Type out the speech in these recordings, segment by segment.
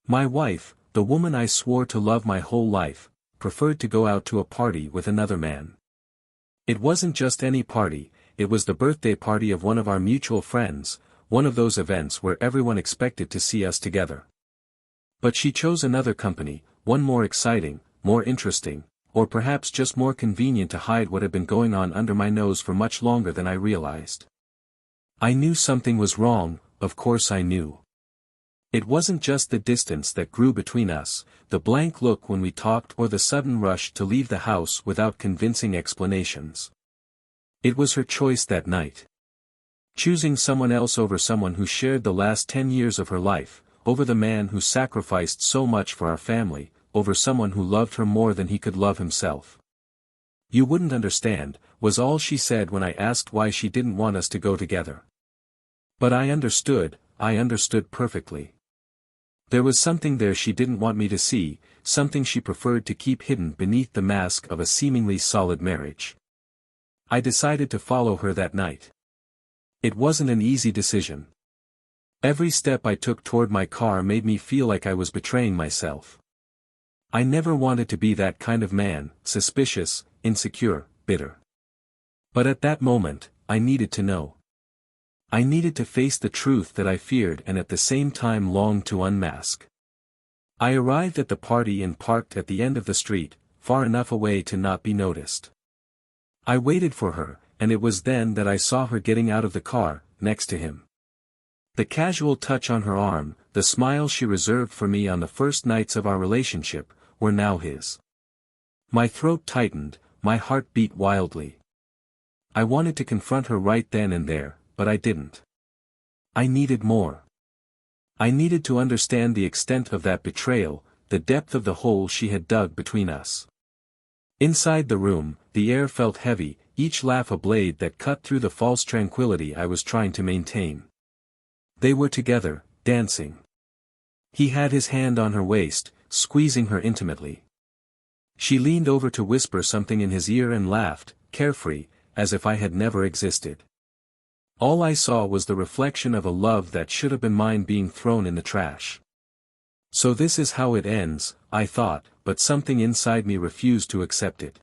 My wife, the woman I swore to love my whole life, preferred to go out to a party with another man. It wasn't just any party, it was the birthday party of one of our mutual friends, one of those events where everyone expected to see us together. But she chose another company, one more exciting, more interesting, or perhaps just more convenient to hide what had been going on under my nose for much longer than I realized. I knew something was wrong, of course I knew. It wasn't just the distance that grew between us, the blank look when we talked or the sudden rush to leave the house without convincing explanations. It was her choice that night. Choosing someone else over someone who shared the last 10 years of her life, over the man who sacrificed so much for our family, over someone who loved her more than he could love himself. "You wouldn't understand," was all she said when I asked why she didn't want us to go together. But I understood perfectly. There was something there she didn't want me to see, something she preferred to keep hidden beneath the mask of a seemingly solid marriage. I decided to follow her that night. It wasn't an easy decision. Every step I took toward my car made me feel like I was betraying myself. I never wanted to be that kind of man, suspicious, insecure, bitter. But at that moment, I needed to know. I needed to face the truth that I feared and at the same time longed to unmask. I arrived at the party and parked at the end of the street, far enough away to not be noticed. I waited for her, and it was then that I saw her getting out of the car, next to him. The casual touch on her arm, the smile she reserved for me on the first nights of our relationship, were now his. My throat tightened, my heart beat wildly. I wanted to confront her right then and there, but I didn't. I needed more. I needed to understand the extent of that betrayal, the depth of the hole she had dug between us. Inside the room, the air felt heavy, each laugh a blade that cut through the false tranquility I was trying to maintain. They were together, dancing. He had his hand on her waist, squeezing her intimately. She leaned over to whisper something in his ear and laughed, carefree, as if I had never existed. All I saw was the reflection of a love that should have been mine being thrown in the trash. So this is how it ends, I thought, but something inside me refused to accept it.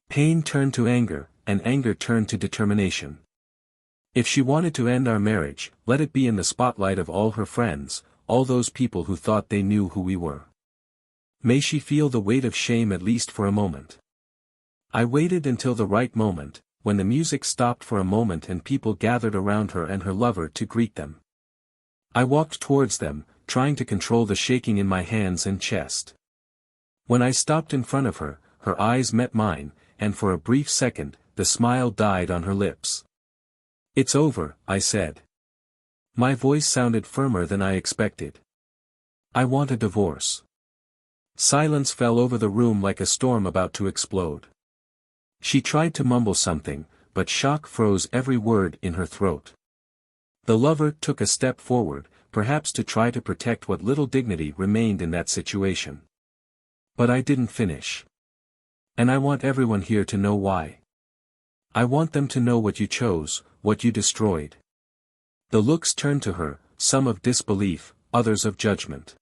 Pain turned to anger, and anger turned to determination. If she wanted to end our marriage, let it be in the spotlight of all her friends, all those people who thought they knew who we were. May she feel the weight of shame at least for a moment. I waited until the right moment, when the music stopped for a moment and people gathered around her and her lover to greet them. I walked towards them, trying to control the shaking in my hands and chest. When I stopped in front of her, her eyes met mine, and for a brief second, the smile died on her lips. "It's over," I said. My voice sounded firmer than I expected. "I want a divorce." Silence fell over the room like a storm about to explode. She tried to mumble something, but shock froze every word in her throat. The lover took a step forward, perhaps to try to protect what little dignity remained in that situation. But I didn't finish. And I want everyone here to know why. I want them to know what you chose, what you destroyed. The looks turned to her, some of disbelief, others of judgment.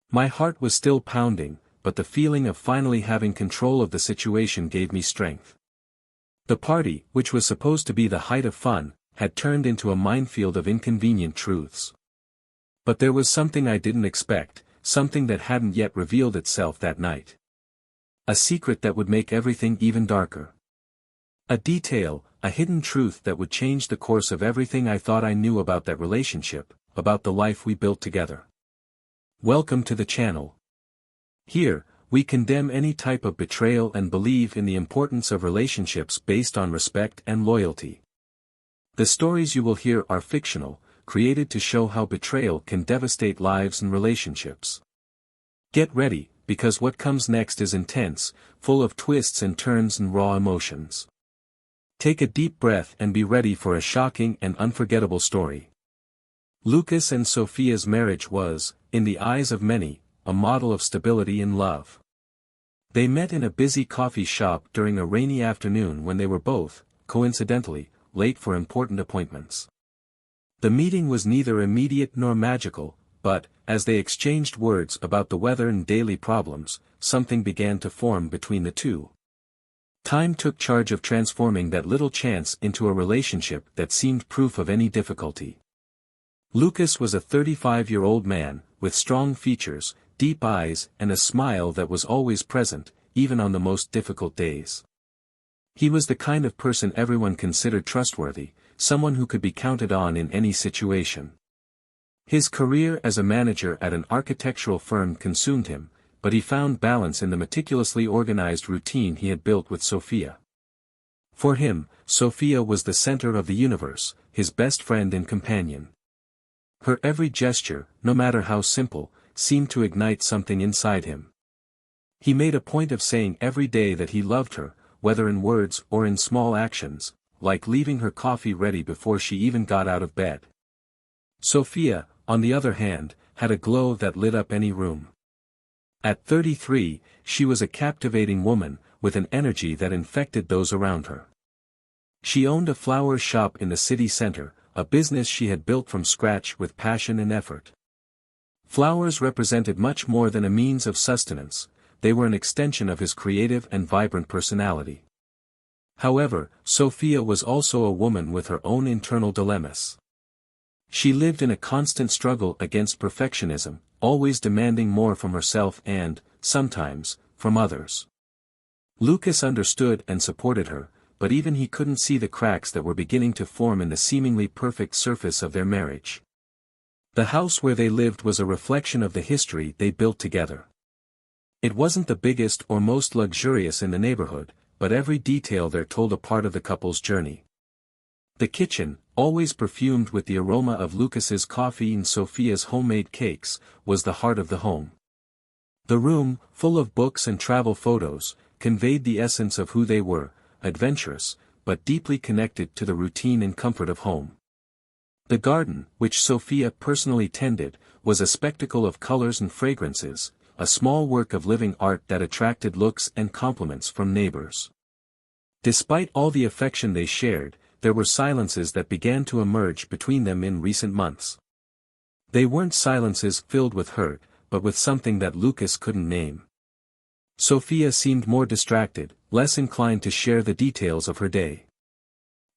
My heart was still pounding, but the feeling of finally having control of the situation gave me strength. The party, which was supposed to be the height of fun, had turned into a minefield of inconvenient truths. But there was something I didn't expect, something that hadn't yet revealed itself that night. A secret that would make everything even darker. A detail, a hidden truth that would change the course of everything I thought I knew about that relationship, about the life we built together. Welcome to the channel. Here, we condemn any type of betrayal and believe in the importance of relationships based on respect and loyalty. The stories you will hear are fictional, created to show how betrayal can devastate lives and relationships. Get ready, because what comes next is intense, full of twists and turns and raw emotions. Take a deep breath and be ready for a shocking and unforgettable story. Lucas and Sophia's marriage was, in the eyes of many, a model of stability in love. They met in a busy coffee shop during a rainy afternoon when they were both, coincidentally, late for important appointments. The meeting was neither immediate nor magical, but, as they exchanged words about the weather and daily problems, something began to form between the two. Time took charge of transforming that little chance into a relationship that seemed proof of any difficulty. Lucas was a 35-year-old man, with strong features, deep eyes, and a smile that was always present, even on the most difficult days. He was the kind of person everyone considered trustworthy, someone who could be counted on in any situation. His career as a manager at an architectural firm consumed him, but he found balance in the meticulously organized routine he had built with Sophia. For him, Sophia was the center of the universe, his best friend and companion. Her every gesture, no matter how simple, seemed to ignite something inside him. He made a point of saying every day that he loved her, whether in words or in small actions, like leaving her coffee ready before she even got out of bed. Sophia, on the other hand, had a glow that lit up any room. At 33, she was a captivating woman, with an energy that infected those around her. She owned a flower shop in the city center, a business she had built from scratch with passion and effort. Flowers represented much more than a means of sustenance, they were an extension of his creative and vibrant personality. However, Sophia was also a woman with her own internal dilemmas. She lived in a constant struggle against perfectionism, always demanding more from herself and, sometimes, from others. Lucas understood and supported her, but even he couldn't see the cracks that were beginning to form in the seemingly perfect surface of their marriage. The house where they lived was a reflection of the history they built together. It wasn't the biggest or most luxurious in the neighborhood, but every detail there told a part of the couple's journey. The kitchen, always perfumed with the aroma of Lucas's coffee and Sophia's homemade cakes, was the heart of the home. The room, full of books and travel photos, conveyed the essence of who they were, adventurous, but deeply connected to the routine and comfort of home. The garden, which Sophia personally tended, was a spectacle of colors and fragrances, a small work of living art that attracted looks and compliments from neighbors. Despite all the affection they shared, there were silences that began to emerge between them in recent months. They weren't silences filled with hurt, but with something that Lucas couldn't name. Sophia seemed more distracted, less inclined to share the details of her day.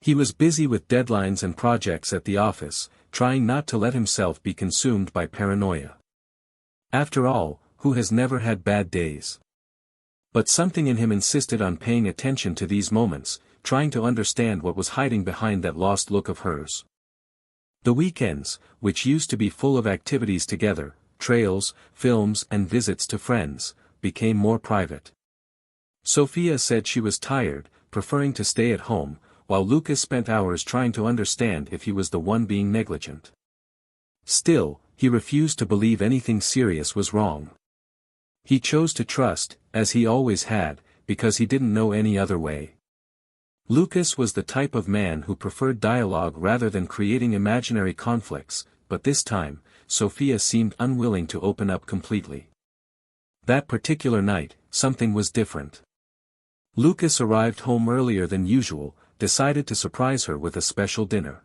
He was busy with deadlines and projects at the office, trying not to let himself be consumed by paranoia. After all, who has never had bad days? But something in him insisted on paying attention to these moments, trying to understand what was hiding behind that lost look of hers. The weekends, which used to be full of activities together, trails, films and visits to friends, became more private. Sophia said she was tired, preferring to stay at home, while Lucas spent hours trying to understand if he was the one being negligent. Still, he refused to believe anything serious was wrong. He chose to trust, as he always had, because he didn't know any other way. Lucas was the type of man who preferred dialogue rather than creating imaginary conflicts, but this time, Sophia seemed unwilling to open up completely. That particular night, something was different. Lucas arrived home earlier than usual, decided to surprise her with a special dinner.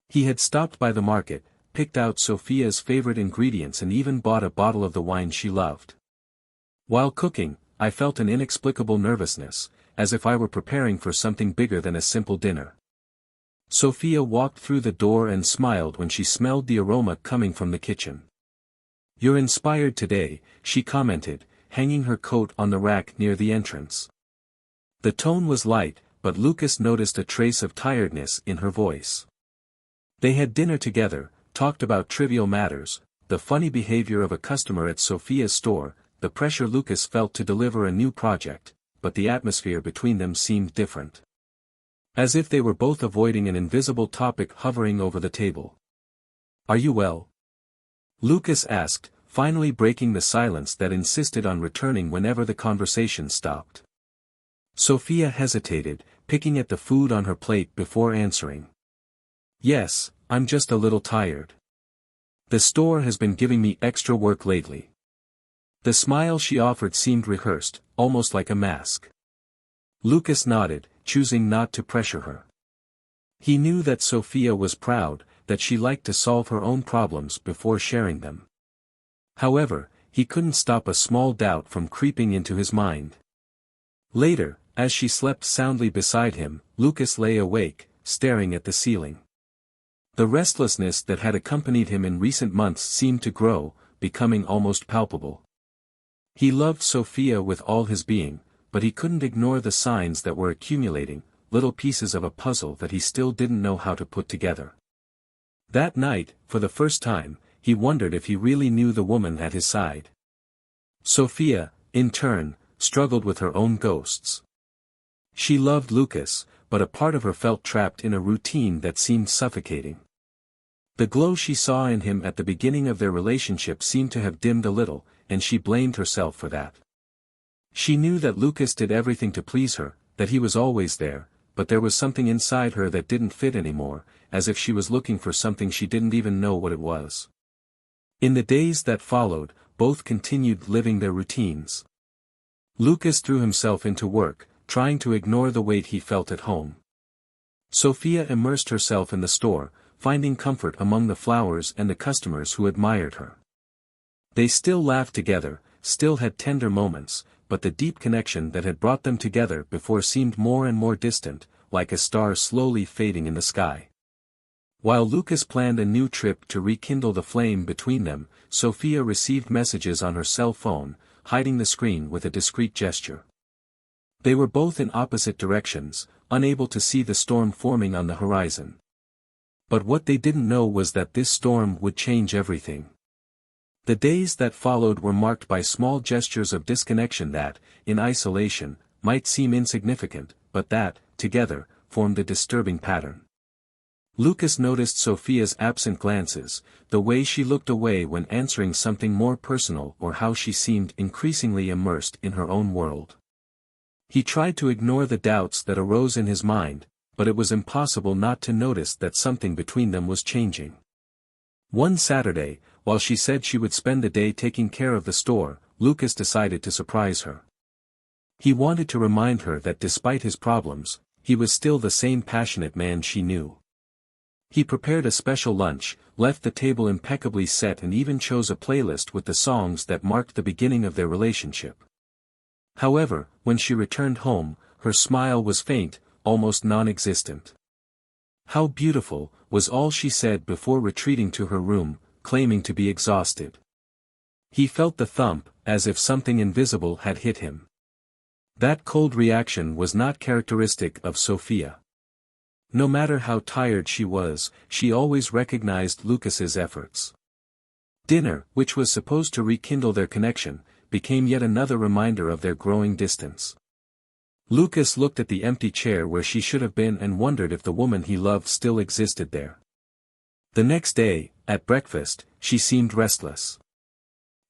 He had stopped by the market, picked out Sophia's favorite ingredients and even bought a bottle of the wine she loved. While cooking, I felt an inexplicable nervousness, as if I were preparing for something bigger than a simple dinner. Sophia walked through the door and smiled when she smelled the aroma coming from the kitchen. "You're inspired today," she commented, hanging her coat on the rack near the entrance. The tone was light, but Lucas noticed a trace of tiredness in her voice. They had dinner together, talked about trivial matters, the funny behavior of a customer at Sophia's store, the pressure Lucas felt to deliver a new project, but the atmosphere between them seemed different. As if they were both avoiding an invisible topic hovering over the table. "Are you well?" Lucas asked, finally breaking the silence that insisted on returning whenever the conversation stopped. Sophia hesitated, picking at the food on her plate before answering. "Yes, I'm just a little tired. The store has been giving me extra work lately." The smile she offered seemed rehearsed, almost like a mask. Lucas nodded, choosing not to pressure her. He knew that Sophia was proud, that she liked to solve her own problems before sharing them. However, he couldn't stop a small doubt from creeping into his mind. Later, as she slept soundly beside him, Lucas lay awake, staring at the ceiling. The restlessness that had accompanied him in recent months seemed to grow, becoming almost palpable. He loved Sophia with all his being, but he couldn't ignore the signs that were accumulating, little pieces of a puzzle that he still didn't know how to put together. That night, for the first time, he wondered if he really knew the woman at his side. Sophia, in turn, struggled with her own ghosts. She loved Lucas, but a part of her felt trapped in a routine that seemed suffocating. The glow she saw in him at the beginning of their relationship seemed to have dimmed a little, and she blamed herself for that. She knew that Lucas did everything to please her, that he was always there, but there was something inside her that didn't fit anymore, as if she was looking for something she didn't even know what it was. In the days that followed, both continued living their routines. Lucas threw himself into work, trying to ignore the weight he felt at home. Sophia immersed herself in the store, finding comfort among the flowers and the customers who admired her. They still laughed together, still had tender moments, but the deep connection that had brought them together before seemed more and more distant, like a star slowly fading in the sky. While Lucas planned a new trip to rekindle the flame between them, Sophia received messages on her cell phone, hiding the screen with a discreet gesture. They were both in opposite directions, unable to see the storm forming on the horizon. But what they didn't know was that this storm would change everything. The days that followed were marked by small gestures of disconnection that, in isolation, might seem insignificant, but that, together, formed a disturbing pattern. Lucas noticed Sophia's absent glances, the way she looked away when answering something more personal or how she seemed increasingly immersed in her own world. He tried to ignore the doubts that arose in his mind, but it was impossible not to notice that something between them was changing. One Saturday, while she said she would spend the day taking care of the store, Lucas decided to surprise her. He wanted to remind her that despite his problems, he was still the same passionate man she knew. He prepared a special lunch, left the table impeccably set and even chose a playlist with the songs that marked the beginning of their relationship. However, when she returned home, her smile was faint, almost non-existent. "How beautiful," was all she said before retreating to her room, claiming to be exhausted. He felt the thump, as if something invisible had hit him. That cold reaction was not characteristic of Sophia. No matter how tired she was, she always recognized Lucas's efforts. Dinner, which was supposed to rekindle their connection, became yet another reminder of their growing distance. Lucas looked at the empty chair where she should have been and wondered if the woman he loved still existed there. The next day, at breakfast, she seemed restless.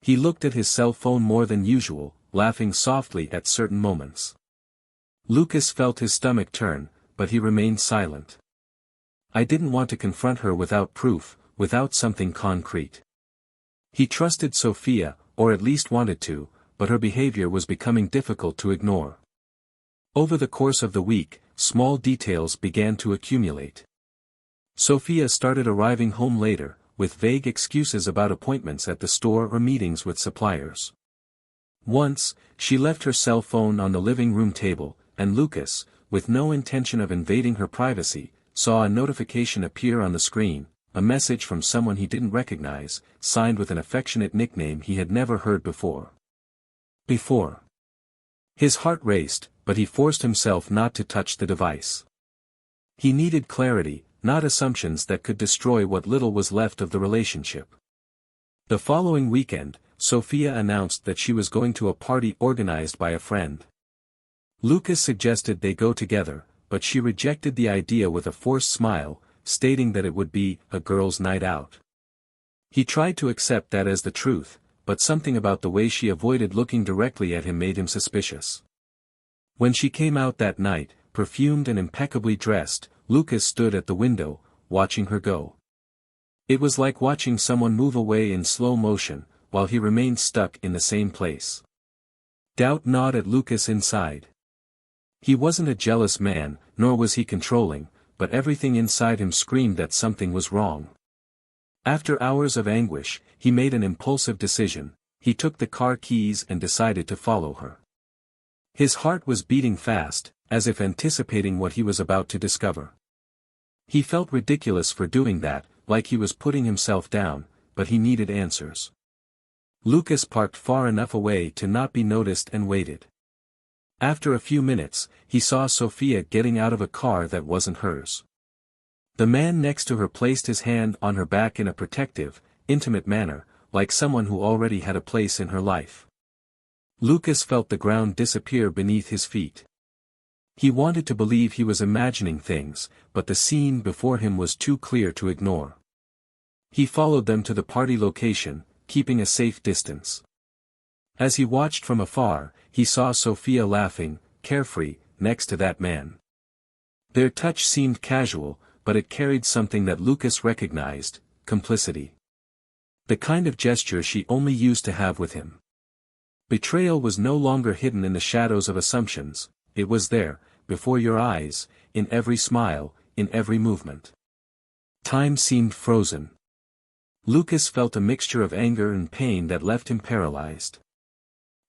He looked at his cell phone more than usual, laughing softly at certain moments. Lucas felt his stomach turn, but he remained silent. I didn't want to confront her without proof, without something concrete. He trusted Sophia, or at least wanted to, but her behavior was becoming difficult to ignore. Over the course of the week, small details began to accumulate. Sophia started arriving home later, with vague excuses about appointments at the store or meetings with suppliers. Once, she left her cell phone on the living room table, and Lucas, with no intention of invading her privacy, saw a notification appear on the screen, a message from someone he didn't recognize, signed with an affectionate nickname he had never heard before. His heart raced, but he forced himself not to touch the device. He needed clarity, not assumptions that could destroy what little was left of the relationship. The following weekend, Sophia announced that she was going to a party organized by a friend. Lucas suggested they go together, but she rejected the idea with a forced smile, stating that it would be a girls' night out. He tried to accept that as the truth, but something about the way she avoided looking directly at him made him suspicious. When she came out that night, perfumed and impeccably dressed, Lucas stood at the window, watching her go. It was like watching someone move away in slow motion, while he remained stuck in the same place. Doubt gnawed at Lucas inside. He wasn't a jealous man, nor was he controlling, but everything inside him screamed that something was wrong. After hours of anguish, he made an impulsive decision. He took the car keys and decided to follow her. His heart was beating fast, as if anticipating what he was about to discover. He felt ridiculous for doing that, like he was putting himself down, but he needed answers. Lucas parked far enough away to not be noticed and waited. After a few minutes, he saw Sophia getting out of a car that wasn't hers. The man next to her placed his hand on her back in a protective, intimate manner, like someone who already had a place in her life. Lucas felt the ground disappear beneath his feet. He wanted to believe he was imagining things, but the scene before him was too clear to ignore. He followed them to the party location, keeping a safe distance. As he watched from afar, he saw Sophia laughing, carefree, next to that man. Their touch seemed casual, but it carried something that Lucas recognized: complicity. The kind of gesture she only used to have with him. Betrayal was no longer hidden in the shadows of assumptions, it was there, before your eyes, in every smile, in every movement. Time seemed frozen. Lucas felt a mixture of anger and pain that left him paralyzed.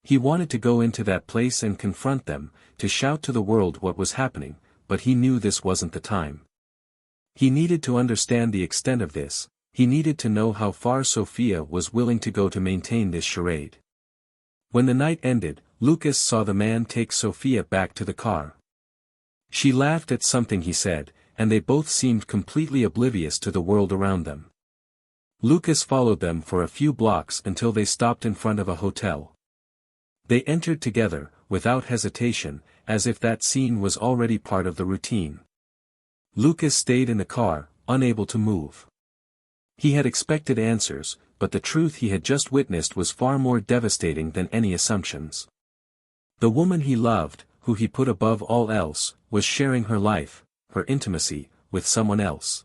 He wanted to go into that place and confront them, to shout to the world what was happening, but he knew this wasn't the time. He needed to understand the extent of this, he needed to know how far Sophia was willing to go to maintain this charade. When the night ended, Lucas saw the man take Sophia back to the car. She laughed at something he said, and they both seemed completely oblivious to the world around them. Lucas followed them for a few blocks until they stopped in front of a hotel. They entered together, without hesitation, as if that scene was already part of the routine. Lucas stayed in the car, unable to move. He had expected answers, but the truth he had just witnessed was far more devastating than any assumptions. The woman he loved, who he put above all else, was sharing her life, her intimacy, with someone else.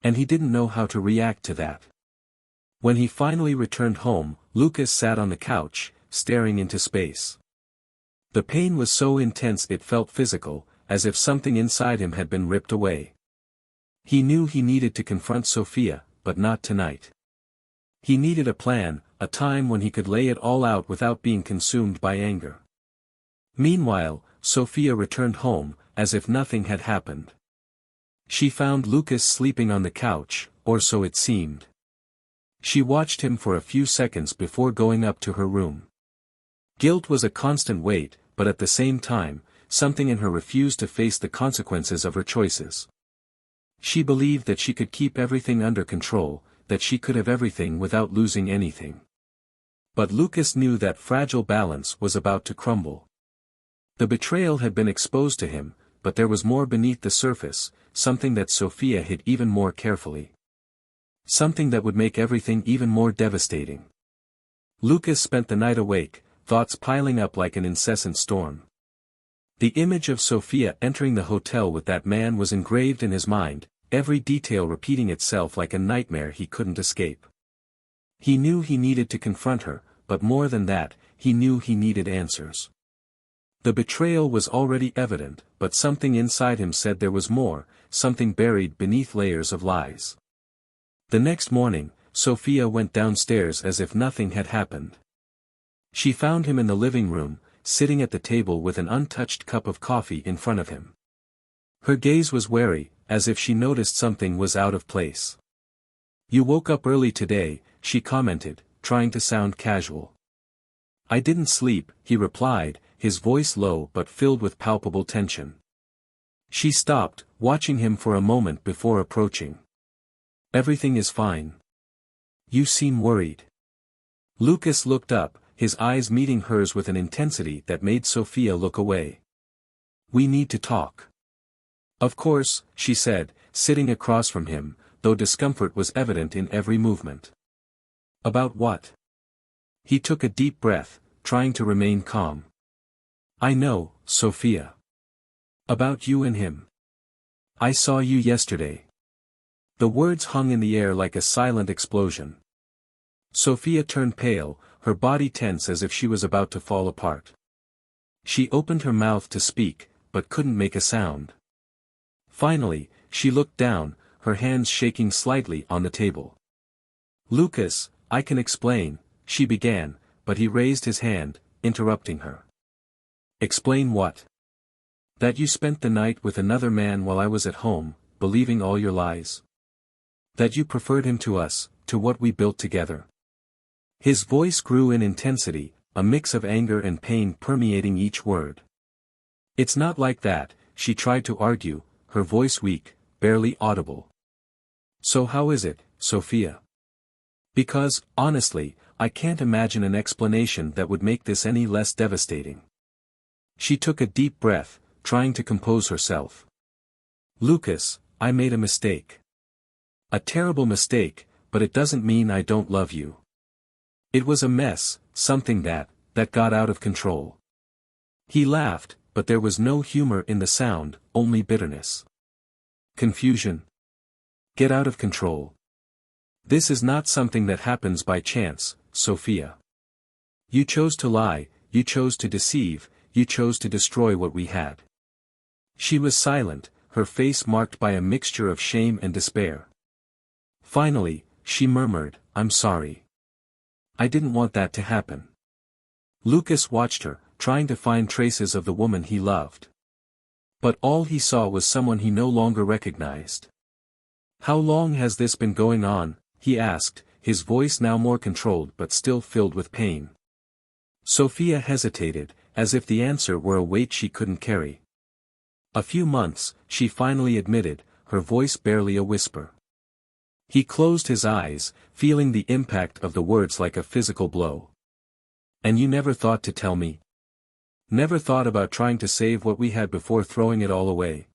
And he didn't know how to react to that. When he finally returned home, Lucas sat on the couch, staring into space. The pain was so intense it felt physical, as if something inside him had been ripped away. He knew he needed to confront Sophia, but not tonight. He needed a plan, a time when he could lay it all out without being consumed by anger. Meanwhile, Sophia returned home, as if nothing had happened. She found Lucas sleeping on the couch, or so it seemed. She watched him for a few seconds before going up to her room. Guilt was a constant weight, but at the same time, something in her refused to face the consequences of her choices. She believed that she could keep everything under control, that she could have everything without losing anything. But Lucas knew that fragile balance was about to crumble. The betrayal had been exposed to him, but there was more beneath the surface, something that Sophia hid even more carefully. Something that would make everything even more devastating. Lucas spent the night awake, thoughts piling up like an incessant storm. The image of Sophia entering the hotel with that man was engraved in his mind, every detail repeating itself like a nightmare he couldn't escape. He knew he needed to confront her, but more than that, he knew he needed answers. The betrayal was already evident, but something inside him said there was more, something buried beneath layers of lies. The next morning, Sophia went downstairs as if nothing had happened. She found him in the living room, sitting at the table with an untouched cup of coffee in front of him. Her gaze was wary, as if she noticed something was out of place. "You woke up early today," she commented, trying to sound casual. "I didn't sleep," he replied, his voice low but filled with palpable tension. She stopped, watching him for a moment before approaching. "Everything is fine. You seem worried." Lucas looked up, his eyes meeting hers with an intensity that made Sophia look away. "We need to talk." "Of course," she said, sitting across from him, though discomfort was evident in every movement. "About what?" He took a deep breath, trying to remain calm. "I know, Sophia. About you and him. I saw you yesterday." The words hung in the air like a silent explosion. Sophia turned pale, her body tense as if she was about to fall apart. She opened her mouth to speak, but couldn't make a sound. Finally, she looked down, her hands shaking slightly on the table. "Lucas, I can explain," she began, but he raised his hand, interrupting her. "Explain what?" "That you spent the night with another man while I was at home, believing all your lies. That you preferred him to us, to what we built together." His voice grew in intensity, a mix of anger and pain permeating each word. "It's not like that," she tried to argue, her voice weak, barely audible. "So how is it, Sophia? Because, honestly, I can't imagine an explanation that would make this any less devastating." She took a deep breath, trying to compose herself. "Lucas, I made a mistake. A terrible mistake, but it doesn't mean I don't love you. It was a mess, something that got out of control." He laughed, but there was no humor in the sound, only bitterness. "Confusion. Get out of control. This is not something that happens by chance, Sophia. You chose to lie, you chose to deceive, you chose to destroy what we had." She was silent, her face marked by a mixture of shame and despair. Finally, she murmured, "I'm sorry. I didn't want that to happen." Lucas watched her, trying to find traces of the woman he loved. But all he saw was someone he no longer recognized. "How long has this been going on?" he asked, his voice now more controlled but still filled with pain. Sophia hesitated, as if the answer were a weight she couldn't carry. "A few months," she finally admitted, her voice barely a whisper. He closed his eyes, feeling the impact of the words like a physical blow. "And you never thought to tell me? Never thought about trying to save what we had before throwing it all away?"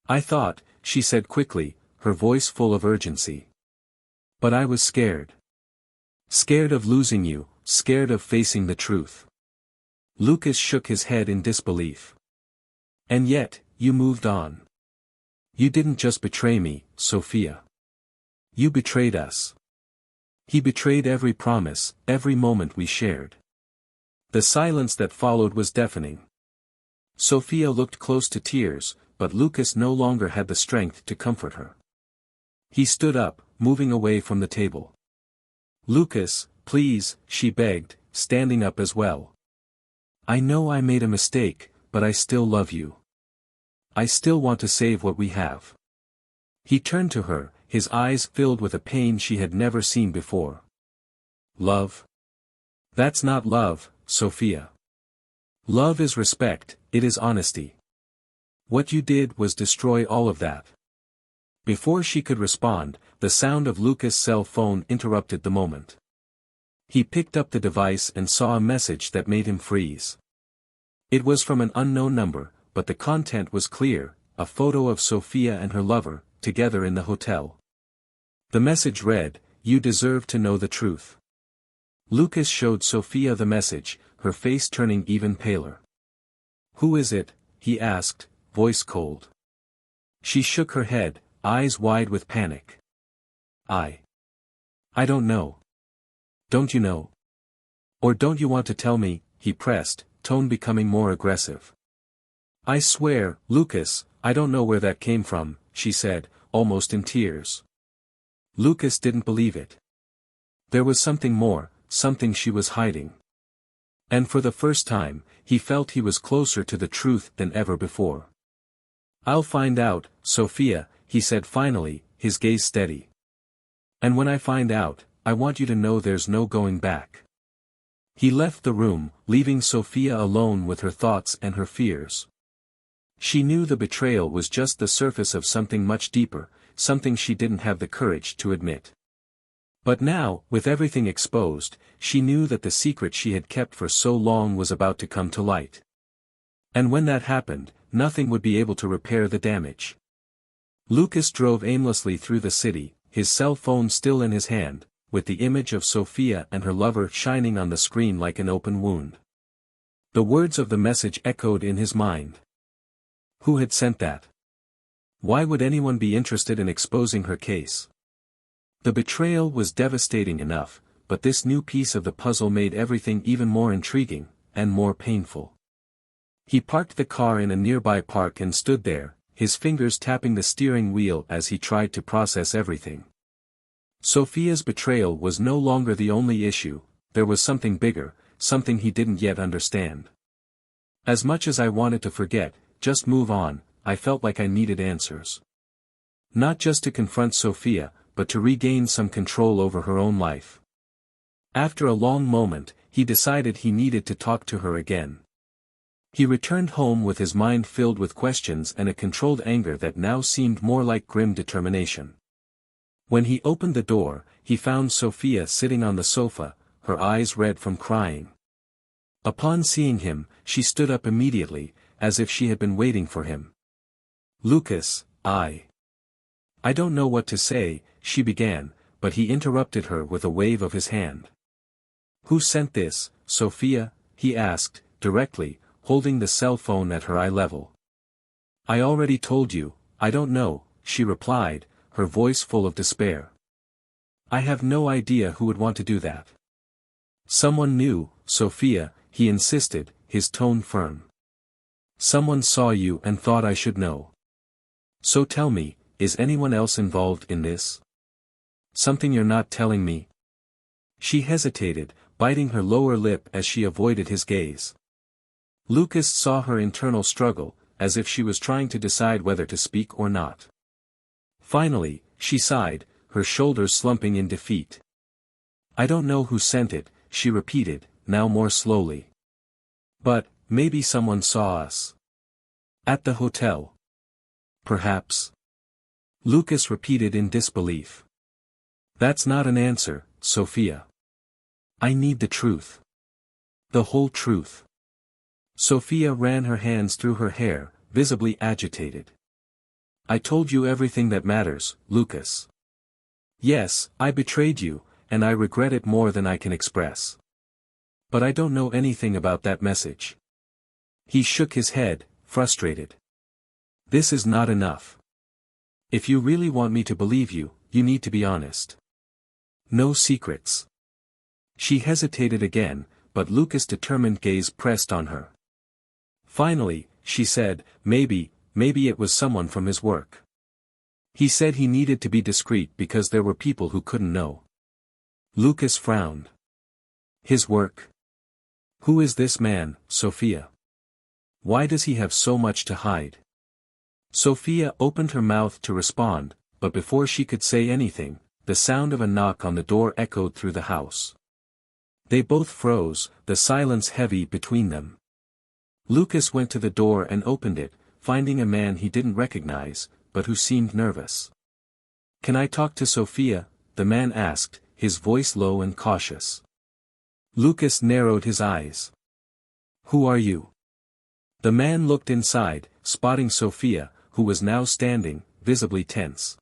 "I thought," she said quickly, her voice full of urgency. "But I was scared. Scared of losing you, scared of facing the truth." Lucas shook his head in disbelief. "And yet, you moved on. You didn't just betray me, Sophia. You betrayed us." He betrayed every promise, every moment we shared. The silence that followed was deafening. Sophia looked close to tears, but Lucas no longer had the strength to comfort her. He stood up, moving away from the table. "Lucas, please," she begged, standing up as well. "I know I made a mistake, but I still love you. I still want to save what we have." He turned to her, his eyes filled with a pain she had never seen before. "Love? That's not love, Sophia. Love is respect, it is honesty. What you did was destroy all of that." Before she could respond, the sound of Lucas' cell phone interrupted the moment. He picked up the device and saw a message that made him freeze. It was from an unknown number, but the content was clear, a photo of Sophia and her lover, together in the hotel. The message read, "You deserve to know the truth." Lucas showed Sophia the message, her face turning even paler. "Who is it?" he asked, voice cold. She shook her head, eyes wide with panic. I don't know." "Don't you know? Or don't you want to tell me?" he pressed, tone becoming more aggressive. "I swear, Lucas, I don't know where that came from," she said, almost in tears. Lucas didn't believe it. There was something more, something she was hiding. And for the first time, he felt he was closer to the truth than ever before. "I'll find out, Sophia," he said finally, his gaze steady. "And when I find out, I want you to know there's no going back." He left the room, leaving Sophia alone with her thoughts and her fears. She knew the betrayal was just the surface of something much deeper, something she didn't have the courage to admit. But now, with everything exposed, she knew that the secret she had kept for so long was about to come to light. And when that happened, nothing would be able to repair the damage. Lucas drove aimlessly through the city, his cell phone still in his hand, with the image of Sophia and her lover shining on the screen like an open wound. The words of the message echoed in his mind. Who had sent that? Why would anyone be interested in exposing her case? The betrayal was devastating enough, but this new piece of the puzzle made everything even more intriguing, and more painful. He parked the car in a nearby park and stood there, his fingers tapping the steering wheel as he tried to process everything. Sophia's betrayal was no longer the only issue, there was something bigger, something he didn't yet understand. As much as I wanted to forget, just move on, I felt like I needed answers. Not just to confront Sophia, but to regain some control over her own life. After a long moment, he decided he needed to talk to her again. He returned home with his mind filled with questions and a controlled anger that now seemed more like grim determination. When he opened the door, he found Sophia sitting on the sofa, her eyes red from crying. Upon seeing him, she stood up immediately, as if she had been waiting for him. "Lucas, I don't know what to say," she began, but he interrupted her with a wave of his hand. "Who sent this, Sophia?" he asked, directly, holding the cell phone at her eye level. "I already told you, I don't know," she replied, her voice full of despair. "I have no idea who would want to do that." "Someone knew, Sophia," he insisted, his tone firm. "Someone saw you and thought I should know. So tell me, is anyone else involved in this? Something you're not telling me?" She hesitated, biting her lower lip as she avoided his gaze. Lucas saw her internal struggle, as if she was trying to decide whether to speak or not. Finally, she sighed, her shoulders slumping in defeat. "I don't know who sent it," she repeated, now more slowly. "But, maybe someone saw us. At the hotel. Perhaps." Lucas repeated in disbelief. "That's not an answer, Sophia. I need the truth. The whole truth." Sophia ran her hands through her hair, visibly agitated. "I told you everything that matters, Lucas. Yes, I betrayed you, and I regret it more than I can express. But I don't know anything about that message." He shook his head, frustrated. "This is not enough. If you really want me to believe you, you need to be honest. No secrets." She hesitated again, but Lucas' determined gaze pressed on her. Finally, she said, maybe it was someone from his work. He said he needed to be discreet because there were people who couldn't know." Lucas frowned. "His work? Who is this man, Sophia? Why does he have so much to hide?" Sophia opened her mouth to respond, but before she could say anything, the sound of a knock on the door echoed through the house. They both froze, the silence heavy between them. Lucas went to the door and opened it, finding a man he didn't recognize, but who seemed nervous. "Can I talk to Sophia?" the man asked, his voice low and cautious. Lucas narrowed his eyes. "Who are you?" The man looked inside, spotting Sophia, who was now standing, visibly tense.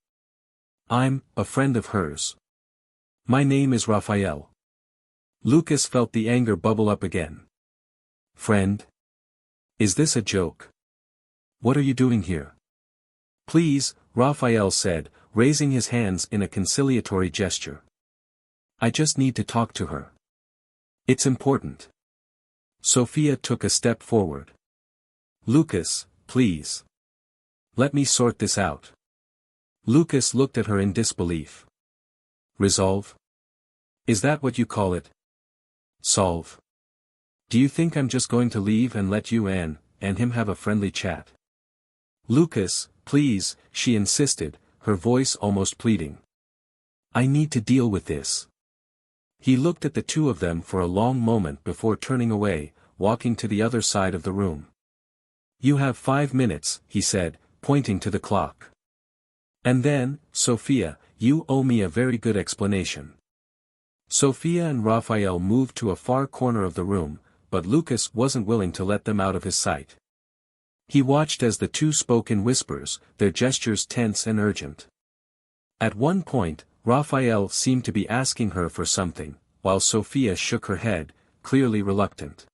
"I'm a friend of hers. My name is Raphael." Lucas felt the anger bubble up again. "Friend? Is this a joke? What are you doing here?" "Please," Raphael said, raising his hands in a conciliatory gesture. "I just need to talk to her. It's important." Sophia took a step forward. "Lucas, please. Let me sort this out." Lucas looked at her in disbelief. "Resolve? Is that what you call it? Solve? Do you think I'm just going to leave and let you and him have a friendly chat?" "Lucas, please," she insisted, her voice almost pleading. "I need to deal with this." He looked at the two of them for a long moment before turning away, walking to the other side of the room. "You have 5 minutes," he said, pointing to the clock. "And then, Sophia, you owe me a very good explanation." Sophia and Raphael moved to a far corner of the room, but Lucas wasn't willing to let them out of his sight. He watched as the two spoke in whispers, their gestures tense and urgent. At one point, Raphael seemed to be asking her for something, while Sophia shook her head, clearly reluctant.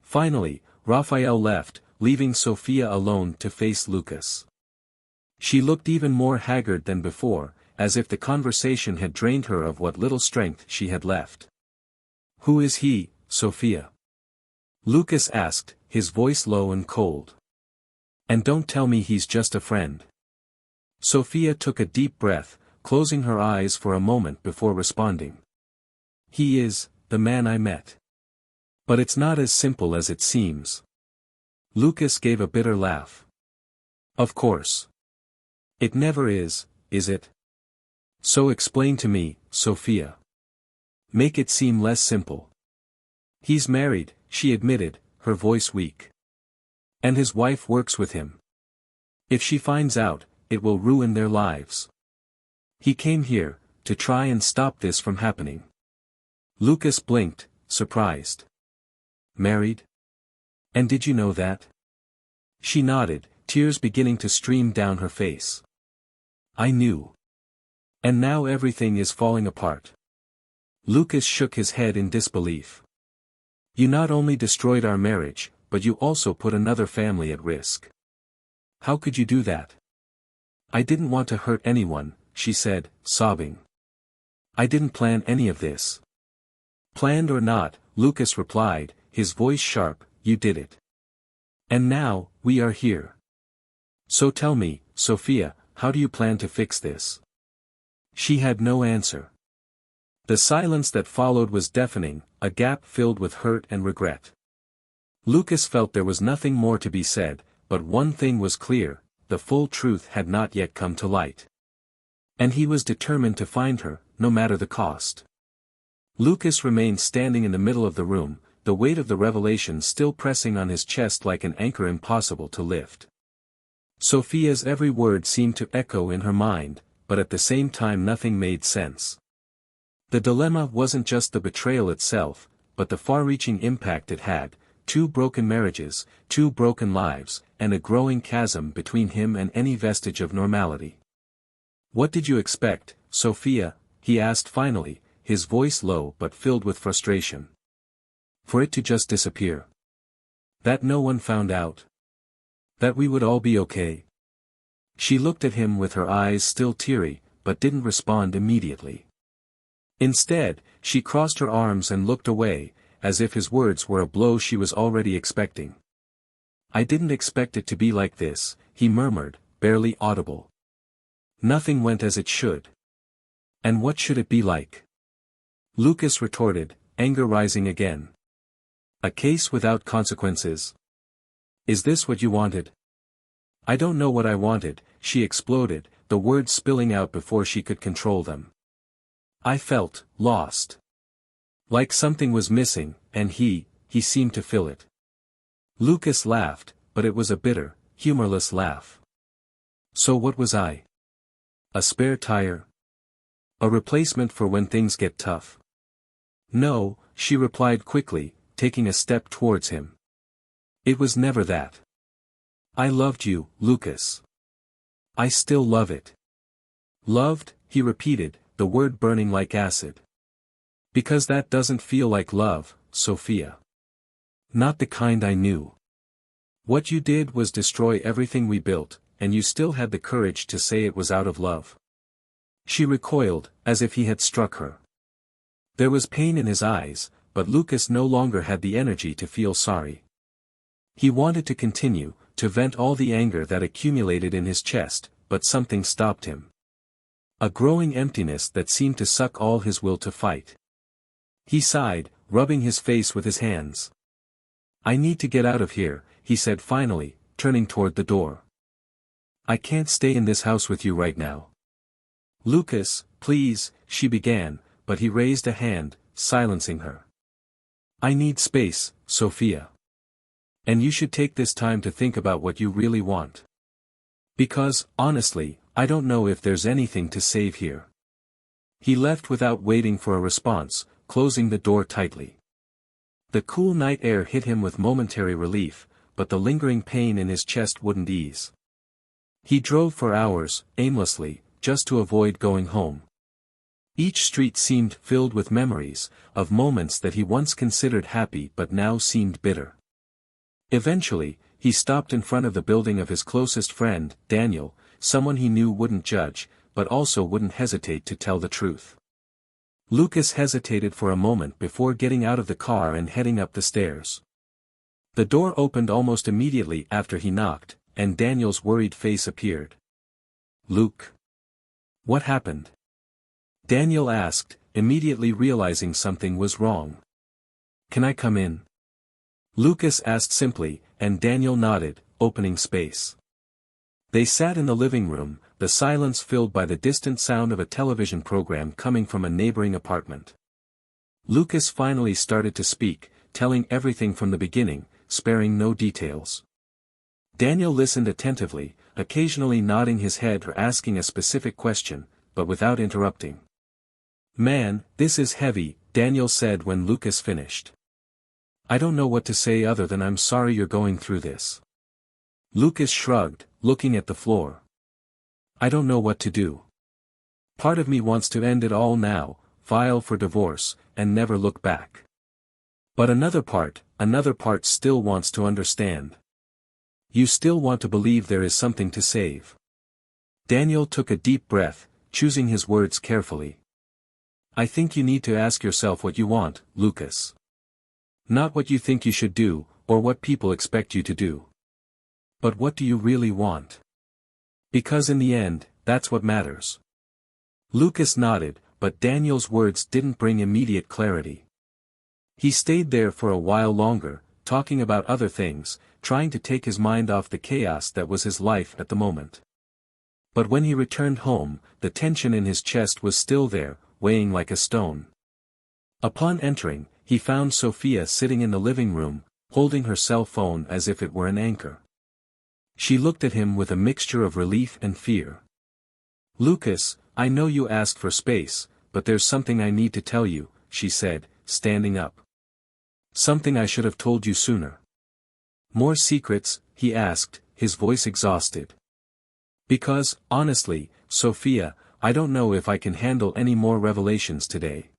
Finally, Raphael left, leaving Sophia alone to face Lucas. She looked even more haggard than before, as if the conversation had drained her of what little strength she had left. "Who is he, Sophia?" Lucas asked, his voice low and cold. And don't tell me he's just a friend. Sophia took a deep breath, closing her eyes for a moment before responding. He is the man I met. But it's not as simple as it seems. Lucas gave a bitter laugh. Of course. It never is it? So explain to me, Sophia. Make it seem less simple. He's married, she admitted, her voice weak. And his wife works with him. If she finds out, it will ruin their lives. He came here, to try and stop this from happening. Lucas blinked, surprised. Married? And did you know that? She nodded, tears beginning to stream down her face. I knew. And now everything is falling apart. Lucas shook his head in disbelief. You not only destroyed our marriage, but you also put another family at risk. How could you do that? I didn't want to hurt anyone, she said, sobbing. I didn't plan any of this. Planned or not, Lucas replied, his voice sharp, you did it. And now, we are here. So tell me, Sophia, how do you plan to fix this? She had no answer. The silence that followed was deafening, a gap filled with hurt and regret. Lucas felt there was nothing more to be said, but one thing was clear, the full truth had not yet come to light. And he was determined to find her, no matter the cost. Lucas remained standing in the middle of the room, the weight of the revelation still pressing on his chest like an anchor impossible to lift. Sophia's every word seemed to echo in her mind, but at the same time nothing made sense. The dilemma wasn't just the betrayal itself, but the far-reaching impact it had, 2 broken marriages, 2 broken lives, and a growing chasm between him and any vestige of normality. What did you expect, Sophia? He asked finally, his voice low but filled with frustration. For it to just disappear? That no one found out? That we would all be okay? She looked at him with her eyes still teary, but didn't respond immediately. Instead, she crossed her arms and looked away, as if his words were a blow she was already expecting. I didn't expect it to be like this, he murmured, barely audible. Nothing went as it should. And what should it be like? Lucas retorted, anger rising again. A case without consequences. Is this what you wanted? I don't know what I wanted, she exploded, the words spilling out before she could control them. I felt lost. Like something was missing, and he seemed to fill it. Lucas laughed, but it was a bitter, humorless laugh. So what was I? A spare tire? A replacement for when things get tough? No, she replied quickly, taking a step towards him. It was never that. I loved you, Lucas. I still love it. Loved, he repeated, the word burning like acid. Because that doesn't feel like love, Sophia. Not the kind I knew. What you did was destroy everything we built, and you still had the courage to say it was out of love. She recoiled, as if he had struck her. There was pain in his eyes, but Lucas no longer had the energy to feel sorry. He wanted to continue, to vent all the anger that accumulated in his chest, but something stopped him. A growing emptiness that seemed to suck all his will to fight. He sighed, rubbing his face with his hands. I need to get out of here, he said finally, turning toward the door. I can't stay in this house with you right now. Lucas, please, she began, but he raised a hand, silencing her. I need space, Sophia. And you should take this time to think about what you really want. Because, honestly, I don't know if there's anything to save here. He left without waiting for a response, closing the door tightly. The cool night air hit him with momentary relief, but the lingering pain in his chest wouldn't ease. He drove for hours, aimlessly, just to avoid going home. Each street seemed filled with memories, of moments that he once considered happy but now seemed bitter. Eventually, he stopped in front of the building of his closest friend, Daniel, someone he knew wouldn't judge, but also wouldn't hesitate to tell the truth. Lucas hesitated for a moment before getting out of the car and heading up the stairs. The door opened almost immediately after he knocked, and Daniel's worried face appeared. "Luke. What happened?" Daniel asked, immediately realizing something was wrong. "Can I come in?" Lucas asked simply, and Daniel nodded, opening space. They sat in the living room, the silence filled by the distant sound of a television program coming from a neighboring apartment. Lucas finally started to speak, telling everything from the beginning, sparing no details. Daniel listened attentively, occasionally nodding his head or asking a specific question, but without interrupting. "Man, this is heavy," Daniel said when Lucas finished. "I don't know what to say other than I'm sorry you're going through this." Lucas shrugged, looking at the floor. "I don't know what to do. Part of me wants to end it all now, file for divorce, and never look back. But another part still wants to understand. You still want to believe there is something to save." Daniel took a deep breath, choosing his words carefully. "I think you need to ask yourself what you want, Lucas. Not what you think you should do, or what people expect you to do. But what do you really want? Because in the end, that's what matters." Lucas nodded, but Daniel's words didn't bring immediate clarity. He stayed there for a while longer, talking about other things, trying to take his mind off the chaos that was his life at the moment. But when he returned home, the tension in his chest was still there, weighing like a stone. Upon entering, he found Sophia sitting in the living room, holding her cell phone as if it were an anchor. She looked at him with a mixture of relief and fear. "Lucas, I know you asked for space, but there's something I need to tell you," she said, standing up. "Something I should have told you sooner." "More secrets?" he asked, his voice exhausted. "Because, honestly, Sophia, I don't know if I can handle any more revelations today."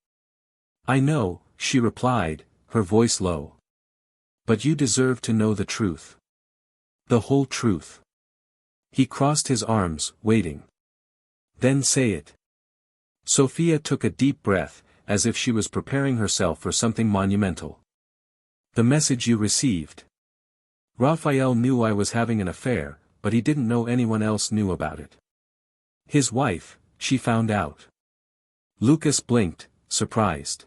"I know," she replied, her voice low. "But you deserve to know the truth. The whole truth." He crossed his arms, waiting. "Then say it." Sophia took a deep breath, as if she was preparing herself for something monumental. "The message you received. Raphael knew I was having an affair, but he didn't know anyone else knew about it. His wife, she found out." Lucas blinked, surprised.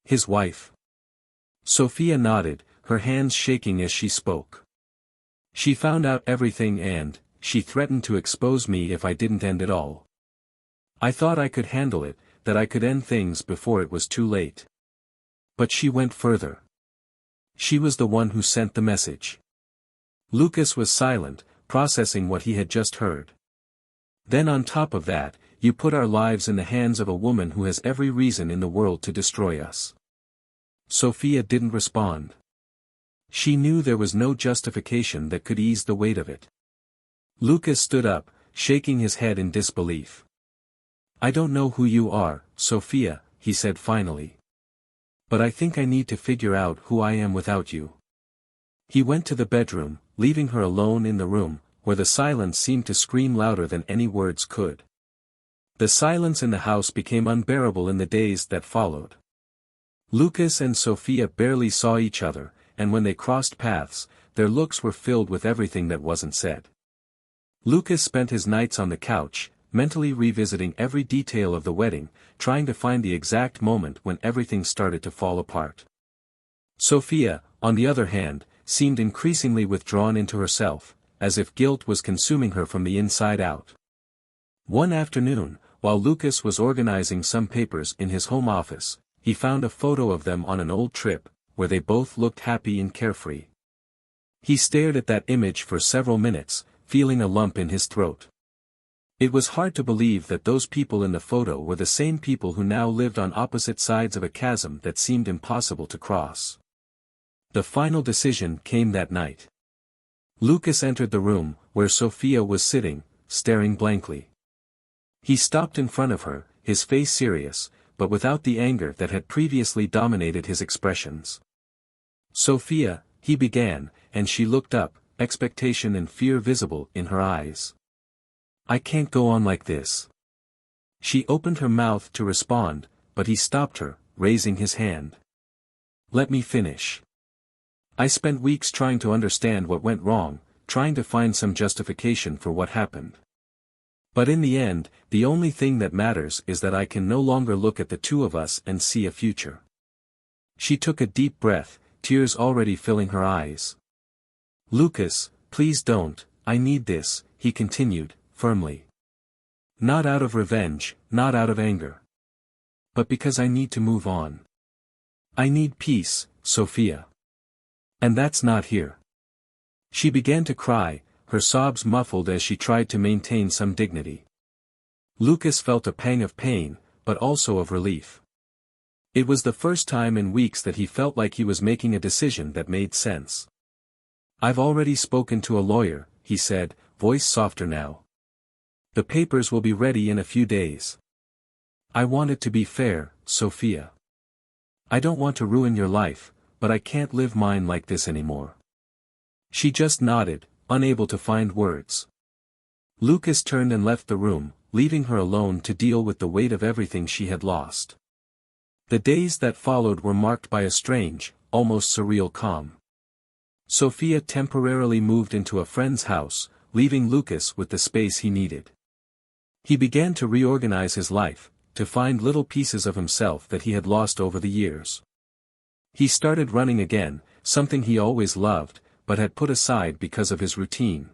"His wife?" Sophia nodded, her hands shaking as she spoke. "She found out everything and, she threatened to expose me if I didn't end it all. I thought I could handle it, that I could end things before it was too late. But she went further. She was the one who sent the message." Lucas was silent, processing what he had just heard. "Then on top of that, you put our lives in the hands of a woman who has every reason in the world to destroy us." Sophia didn't respond. She knew there was no justification that could ease the weight of it. Lucas stood up, shaking his head in disbelief. "I don't know who you are, Sophia," he said finally. "But I think I need to figure out who I am without you." He went to the bedroom, leaving her alone in the room, where the silence seemed to scream louder than any words could. The silence in the house became unbearable in the days that followed. Lucas and Sophia barely saw each other, and when they crossed paths, their looks were filled with everything that wasn't said. Lucas spent his nights on the couch, mentally revisiting every detail of the wedding, trying to find the exact moment when everything started to fall apart. Sophia, on the other hand, seemed increasingly withdrawn into herself, as if guilt was consuming her from the inside out. One afternoon, while Lucas was organizing some papers in his home office, he found a photo of them on an old trip, where they both looked happy and carefree. He stared at that image for several minutes, feeling a lump in his throat. It was hard to believe that those people in the photo were the same people who now lived on opposite sides of a chasm that seemed impossible to cross. The final decision came that night. Lucas entered the room, where Sophia was sitting, staring blankly. He stopped in front of her, his face serious, but without the anger that had previously dominated his expressions. "Sophia," he began, and she looked up, expectation and fear visible in her eyes. "I can't go on like this." She opened her mouth to respond, but he stopped her, raising his hand. "Let me finish. I spent weeks trying to understand what went wrong, trying to find some justification for what happened. But in the end, the only thing that matters is that I can no longer look at the two of us and see a future. She took a deep breath, tears already filling her eyes. Lucas, please don't, I need this, he continued, firmly. Not out of revenge, not out of anger. But because I need to move on. I need peace, Sophia. And that's not here. She began to cry, her sobs muffled as she tried to maintain some dignity. Lucas felt a pang of pain, but also of relief. It was the first time in weeks that he felt like he was making a decision that made sense. I've already spoken to a lawyer, he said, voice softer now. The papers will be ready in a few days. I want it to be fair, Sophia. I don't want to ruin your life, but I can't live mine like this anymore. She just nodded, unable to find words. Lucas turned and left the room, leaving her alone to deal with the weight of everything she had lost. The days that followed were marked by a strange, almost surreal calm. Sophia temporarily moved into a friend's house, leaving Lucas with the space he needed. He began to reorganize his life, to find little pieces of himself that he had lost over the years. He started running again, something he always loved, but had put aside because of his routine.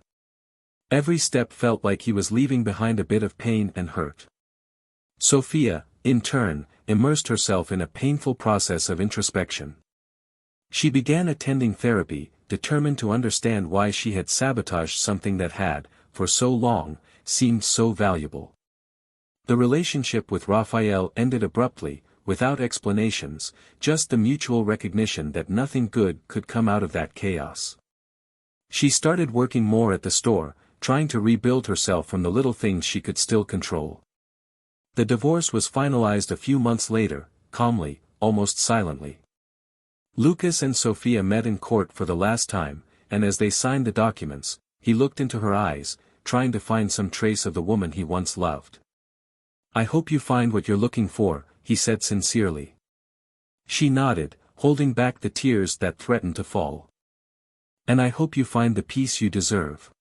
Every step felt like he was leaving behind a bit of pain and hurt. Sophia, in turn, immersed herself in a painful process of introspection. She began attending therapy, determined to understand why she had sabotaged something that had, for so long, seemed so valuable. The relationship with Raphael ended abruptly, without explanations, just the mutual recognition that nothing good could come out of that chaos. She started working more at the store, trying to rebuild herself from the little things she could still control. The divorce was finalized a few months later, calmly, almost silently. Lucas and Sophia met in court for the last time, and as they signed the documents, he looked into her eyes, trying to find some trace of the woman he once loved. I hope you find what you're looking for, he said sincerely. She nodded, holding back the tears that threatened to fall. And I hope you find the peace you deserve.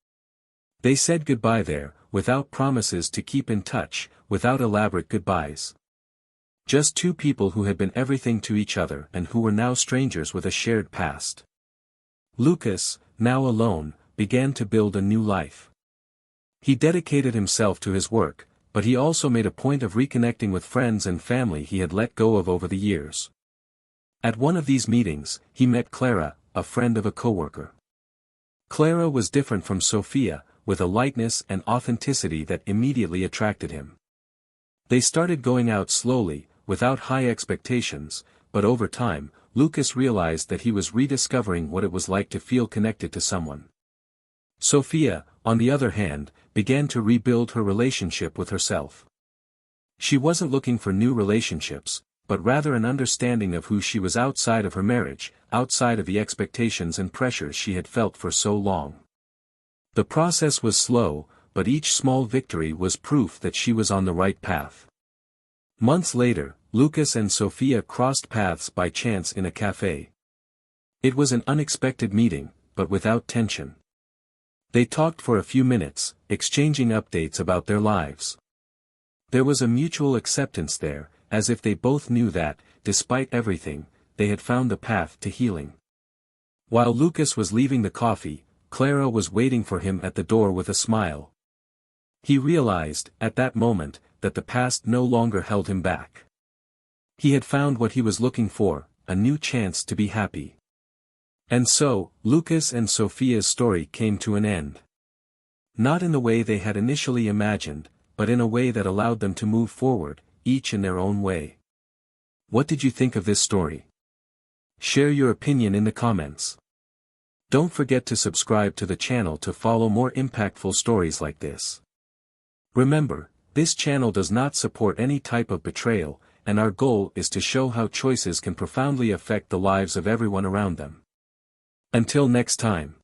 They said goodbye there, without promises to keep in touch, without elaborate goodbyes. Just two people who had been everything to each other and who were now strangers with a shared past. Lucas, now alone, began to build a new life. He dedicated himself to his work, but he also made a point of reconnecting with friends and family he had let go of over the years. At one of these meetings, he met Clara, a friend of a coworker. Clara was different from Sophia, with a lightness and authenticity that immediately attracted him. They started going out slowly, without high expectations, but over time, Lucas realized that he was rediscovering what it was like to feel connected to someone. Sophia, on the other hand, began to rebuild her relationship with herself. She wasn't looking for new relationships, but rather an understanding of who she was outside of her marriage, outside of the expectations and pressures she had felt for so long. The process was slow, but each small victory was proof that she was on the right path. Months later, Lucas and Sophia crossed paths by chance in a cafe. It was an unexpected meeting, but without tension. They talked for a few minutes, exchanging updates about their lives. There was a mutual acceptance there, as if they both knew that, despite everything, they had found the path to healing. While Lucas was leaving the coffee, Clara was waiting for him at the door with a smile. He realized, at that moment, that the past no longer held him back. He had found what he was looking for, a new chance to be happy. And so, Lucas and Sophia's story came to an end. Not in the way they had initially imagined, but in a way that allowed them to move forward, each in their own way. What did you think of this story? Share your opinion in the comments. Don't forget to subscribe to the channel to follow more impactful stories like this. Remember, this channel does not support any type of betrayal, and our goal is to show how choices can profoundly affect the lives of everyone around them. Until next time.